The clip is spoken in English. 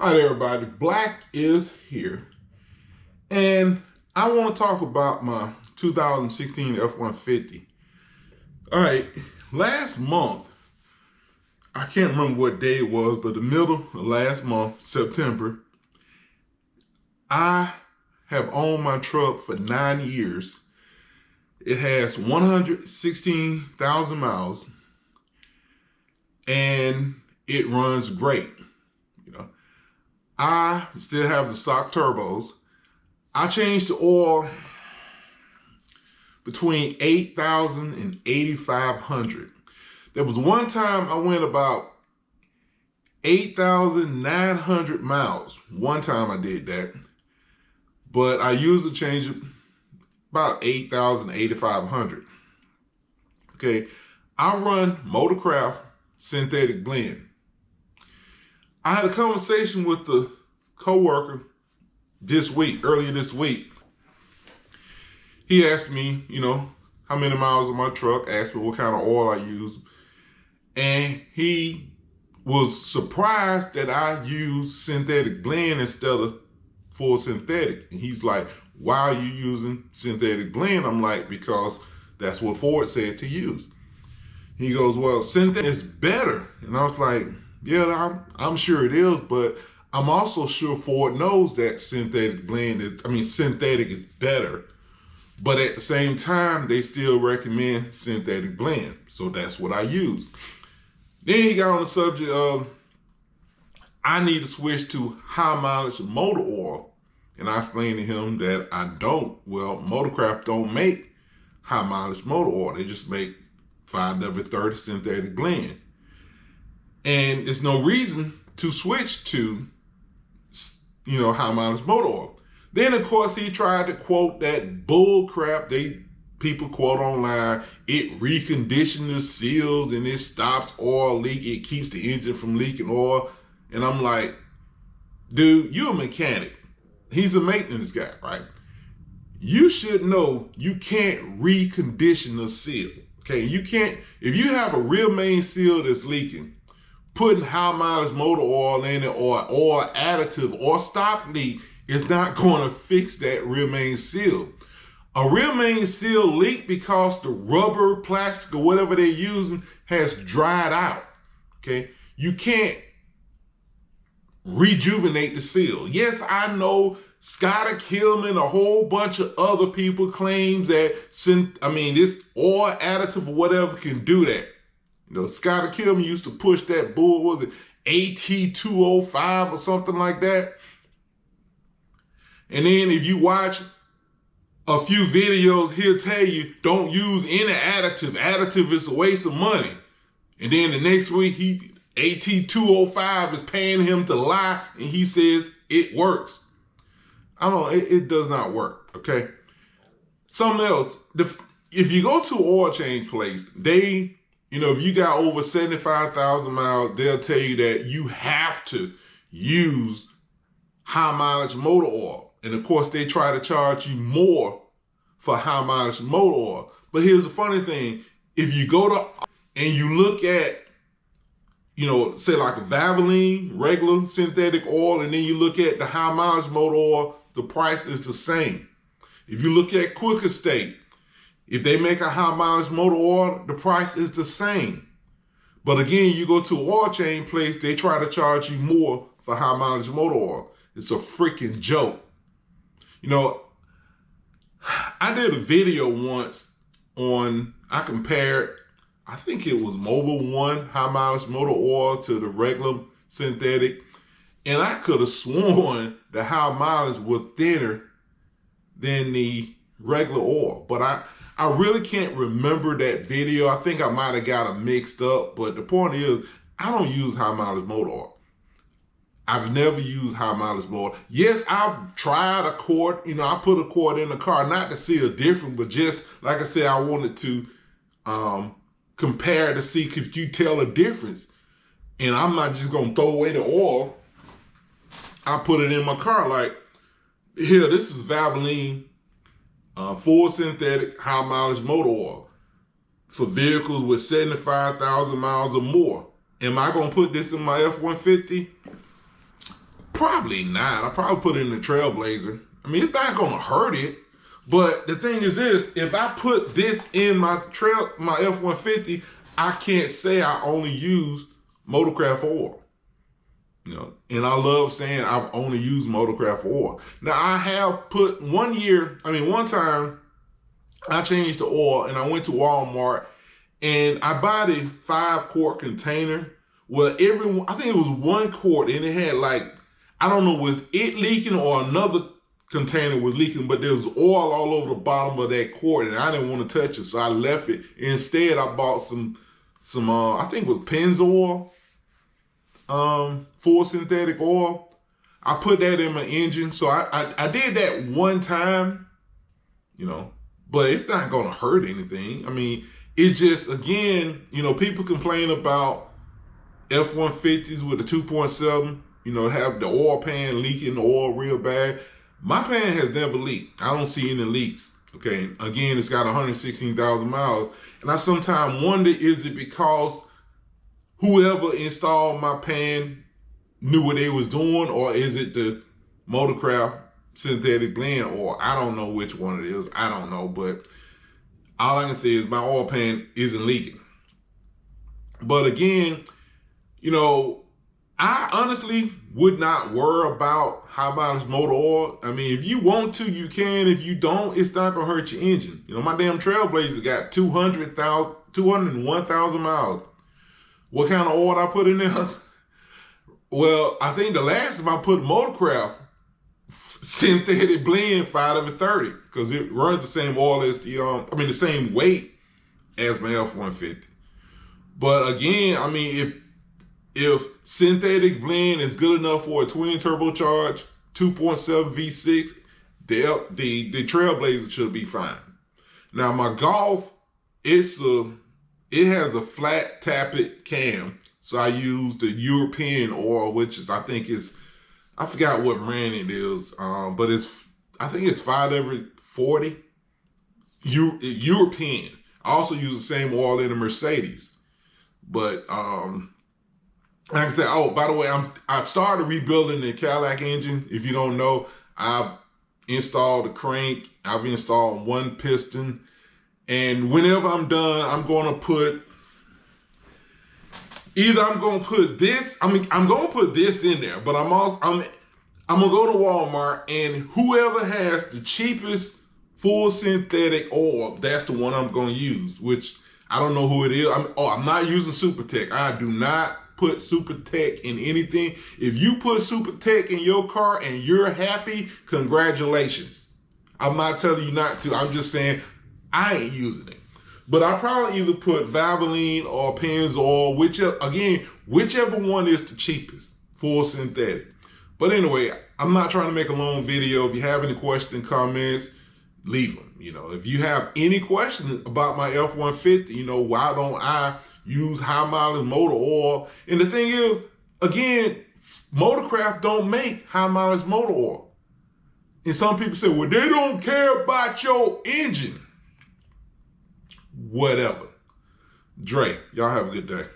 Hi everybody, Black is here, and I want to talk about my 2016 F-150. All right, last month, I can't remember what day it was, but the middle of last month, September, I have owned my truck for 9 years. It has 116,000 miles, and it runs great. I still have the stock turbos. I changed the oil between 8,000 and 8,500. There was one time I went about 8,900 miles. One time I did that. But I usually change it about 8,000, 8,500. Okay. I run Motorcraft synthetic blend. I had a conversation with the coworker earlier this week. He asked me, how many miles on my truck, asked me what kind of oil I use. And he was surprised that I use synthetic blend instead of full synthetic. And he's like, why are you using synthetic blend? I'm like, because that's what Ford said to use. He goes, well, synthetic is better. And I was like, yeah, I'm sure it is, but I'm also sure Ford knows that synthetic is better. But at the same time, they still recommend synthetic blend. So that's what I use. Then he got on the subject of, I need to switch to high mileage motor oil. And I explained to him that I don't. Well, Motorcraft don't make high mileage motor oil. They just make 5W30 synthetic blend. And there's no reason to switch to, high mileage motor oil. Then, of course, he tried to quote that bull crap people quote online. It reconditions the seals and it stops oil leak. It keeps the engine from leaking oil. And I'm like, dude, you're a mechanic. He's a maintenance guy, right? You should know you can't recondition a seal. Okay, you can't. If you have a real main seal that's leaking, putting high mileage motor oil in it or oil additive or stop leak is not going to fix that rear main seal. A rear main seal leak because the rubber, plastic, or whatever they're using has dried out. Okay, you can't rejuvenate the seal. Yes, I know Scott Killman, a whole bunch of other people claim that this oil additive or whatever can do that. Scott Killman used to push that bull, was it AT205 or something like that? And then if you watch a few videos, he'll tell you, don't use any additive. Additive is a waste of money. And then the next week, AT205 is paying him to lie, and he says it works. It does not work, okay? Something else, if you go to an oil change place, if you got over 75,000 miles, they'll tell you that you have to use high mileage motor oil. And of course, they try to charge you more for high mileage motor oil. But here's the funny thing. If you go to and you look at, say like a Valvoline, regular synthetic oil, and then you look at the high mileage motor oil, the price is the same. If you look at Quick Estate, if they make a high mileage motor oil, the price is the same. But again, you go to an oil change place, they try to charge you more for high mileage motor oil. It's a freaking joke. I did a video once I compared, I think it was Mobil 1 high mileage motor oil to the regular synthetic. And I could have sworn the high mileage was thinner than the regular oil. But I really can't remember that video. I think I might have got them mixed up. But the point is, I don't use high mileage motor oil. I've never used high mileage motor. Yes, I've tried a quart. I put a quart in the car, not to see a difference, but just, like I said, I wanted to compare to see if you tell a difference. And I'm not just going to throw away the oil. I put it in my car. Like, here, this is Valvoline full synthetic high mileage motor oil for vehicles with 75,000 miles or more. Am I going to put this in my F-150? Probably not. I probably put it in the Trailblazer. I mean, it's not gonna hurt it. But the thing is this, if I put this in my F-150, I can't say I only use Motorcraft oil. You know, and I love saying I've only used Motorcraft oil. Now I have put one time I changed the oil and I went to Walmart and I bought a 5-quart container. Well, I think it was 1 quart and it had like, I don't know, was it leaking or another container was leaking, but there was oil all over the bottom of that quart and I didn't want to touch it. So I left it. Instead, I bought some I think it was Pennzoil, full synthetic oil. I put that in my engine. So I did that one time, you know, but it's not going to hurt anything. I mean, it just, again, you know, people complain about F-150s with the 2.7, you know, have the oil pan leaking the oil real bad. My pan has never leaked. I don't see any leaks. Okay. Again, it's got 116,000 miles. And I sometimes wonder, is it because whoever installed my pan knew what they was doing, or is it the Motorcraft synthetic blend, or I don't know which one it is. I don't know, but all I can say is my oil pan isn't leaking. But again, you know, I honestly would not worry about high mileage motor oil. I mean, if you want to, you can. If you don't, it's not gonna hurt your engine. You know, my damn Trailblazer got 201,000 miles. What kind of oil I put in there? Well, I think the last time I put Motorcraft synthetic blend 5/30, because it runs the same oil as the same weight as my F-150. But again, I mean, if synthetic blend is good enough for a twin turbocharged 2.7 V6, the Trailblazer should be fine. Now my Golf, it has a flat tappet cam, so I use the European oil, which is I forgot what brand it is, but I think it's 5/40 European. I also use the same oil in the Mercedes, but like I said, oh, by the way, I started rebuilding the Cadillac engine. If you don't know, I've installed a crank, I've installed one piston, and whenever I'm done, I'm going to put this in there, but I'm gonna go to Walmart, and whoever has the cheapest full synthetic oil, that's the one I'm gonna use, which I don't know who it is. I'm not using Supertech. I do not put Supertech in anything. If you put Supertech in your car and you're happy, congratulations. I'm not telling you not to. I'm just saying I ain't using it. But I probably either put Valvoline or Pennzoil, whichever one is the cheapest, full synthetic. But anyway, I'm not trying to make a long video. If you have any questions, comments, leave them. You know, if you have any questions about my F-150, you know, why don't I use high mileage motor oil? And the thing is, again, Motorcraft don't make high mileage motor oil. And some people say, well, they don't care about your engine. Whatever. Dre, y'all have a good day.